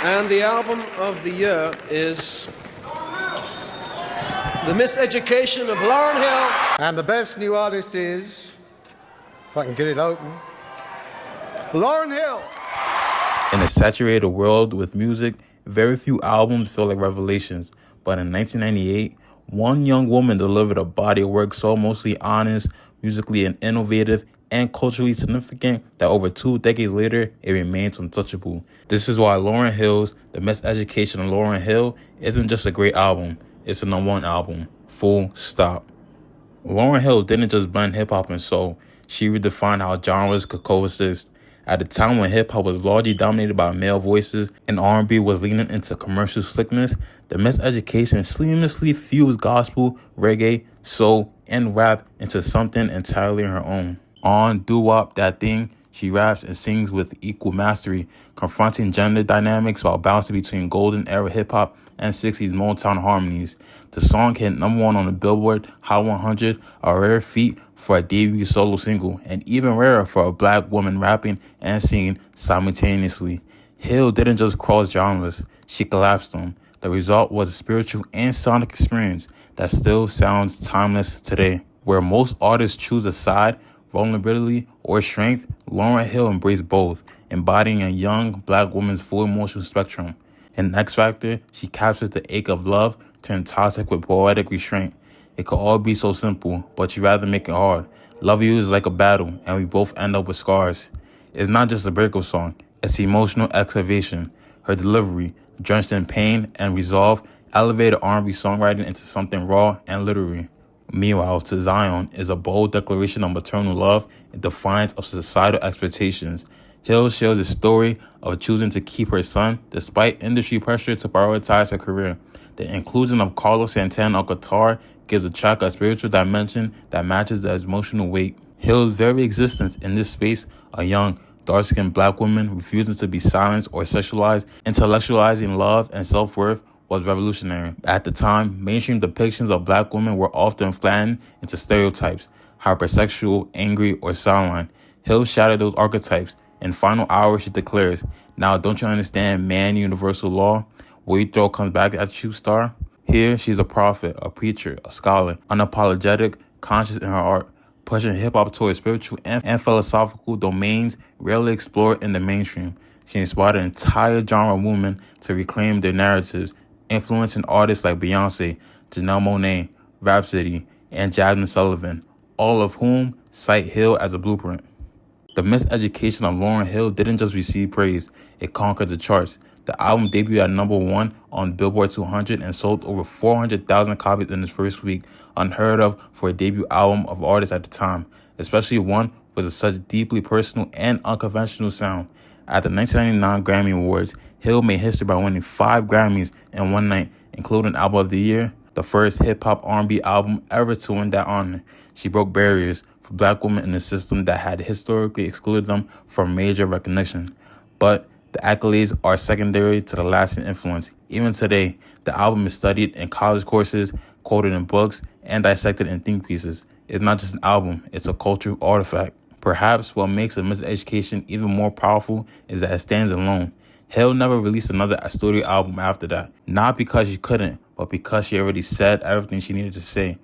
And the album of the year is The Miseducation of Lauryn Hill. And the best new artist is, if I can get it open, Lauryn Hill. In a saturated world with music, very few albums feel like revelations. But in 1998, one young woman delivered a body of work so emotionally honest, musically innovative, and culturally significant that over 2 decades later, it remains untouchable. This is why Lauryn Hill's The Miseducation of Lauryn Hill isn't just a great album, it's a #1 album. Full stop. Lauryn Hill didn't just blend hip-hop and soul, she redefined how genres could coexist. At a time when hip-hop was largely dominated by male voices and R&B was leaning into commercial slickness, The Miseducation seamlessly fused gospel, reggae, soul, and rap into something entirely her own. On Doo-Wop That Thing, she raps and sings with equal mastery, confronting gender dynamics while bouncing between golden era hip-hop and 60s Motown harmonies. The song hit #1 on the Billboard Hot 100, a rare feat for a debut solo single, and even rarer for a black woman rapping and singing simultaneously. Hill didn't just cross genres, she collapsed them. The result was a spiritual and sonic experience that still sounds timeless today. Where most artists choose a side, vulnerability, or strength, Lauryn Hill embraced both, embodying a young black woman's full emotional spectrum. In X Factor, she captures the ache of love turned toxic with poetic restraint. It could all be so simple, but you rather make it hard. Love You is like a battle, and we both end up with scars. It's not just a breakup song, it's emotional excavation. Her delivery, drenched in pain and resolve, elevated R&B songwriting into something raw and literary. Meanwhile, To Zion is a bold declaration of maternal love in defiance of societal expectations. Hill shares a story of choosing to keep her son despite industry pressure to prioritize her career. The inclusion of Carlos Santana on guitar gives the track a spiritual dimension that matches the emotional weight. Hill's very existence in this space, a young, dark-skinned black woman refusing to be silenced or sexualized, intellectualizing love and self-worth, was revolutionary. At the time, mainstream depictions of black women were often flattened into stereotypes, hypersexual, angry, or sidelined. Hill shattered those archetypes. In Final Hour, she declares, "Now don't you understand man universal law? What you throw comes back at you, star?" Here, she's a prophet, a preacher, a scholar, unapologetic, conscious in her art, pushing hip-hop towards spiritual and philosophical domains rarely explored in the mainstream. She inspired an entire genre of women to reclaim their narratives, influencing artists like Beyonce, Janelle Monáe, Rhapsody, and Jasmine Sullivan, all of whom cite Hill as a blueprint. The Miseducation of Lauryn Hill didn't just receive praise, it conquered the charts. The album debuted at #1 on Billboard 200 and sold over 400,000 copies in its first week, unheard of for a debut album of artists at the time, especially one with such deeply personal and unconventional sound. At the 1999 Grammy Awards, Hill made history by winning 5 Grammys in one night, including Album of the Year, the first hip-hop R&B album ever to win that honor. She broke barriers for black women in a system that had historically excluded them from major recognition. But the accolades are secondary to the lasting influence. Even today, the album is studied in college courses, quoted in books, and dissected in think pieces. It's not just an album, it's a cultural artifact. Perhaps what makes A Miseducation even more powerful is that it stands alone. Hill never released another studio album after that. Not because she couldn't, but because she already said everything she needed to say.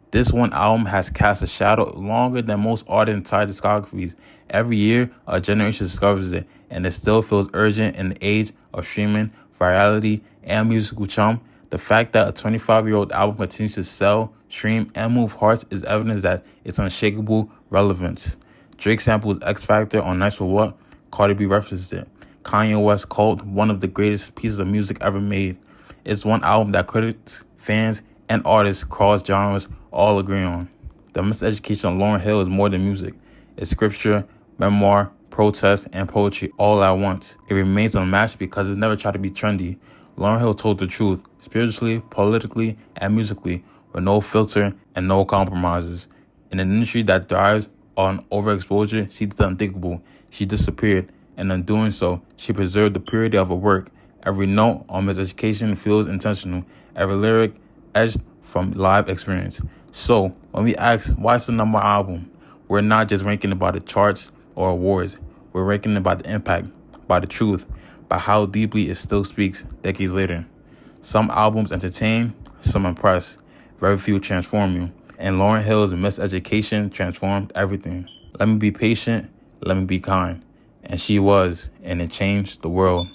This one album has cast a shadow longer than most artists' entire discographies. Every year, a generation discovers it, and it still feels urgent in the age of streaming, virality, and musical chum. The fact that a 25-year-old album continues to sell, stream, and move hearts is evidence that its unshakable relevance. Drake samples X Factor on Nice for What. Cardi B references it. Kanye West called one of the greatest pieces of music ever made. It's one album that critics, fans, and artists across genres all agree on. The Miseducation of Lauryn Hill is more than music. It's scripture, memoir, protest, and poetry all at once. It remains unmatched because it's never tried to be trendy. Lauryn Hill told the truth, spiritually, politically, and musically, with no filter and no compromises. In an industry that thrives on overexposure, she did the unthinkable. She disappeared, and in doing so, she preserved the purity of her work. Every note on Miseducation feels intentional. Every lyric edged from live experience. So, when we ask, why it's the #1 album? We're not just ranking it by the charts or awards. We're ranking it by the impact, by the truth, but how deeply it still speaks decades later. Some albums entertain, some impress. Very few transform you. And Lauryn Hill's Miseducation transformed everything. Let me be patient, let me be kind. And she was, and it changed the world.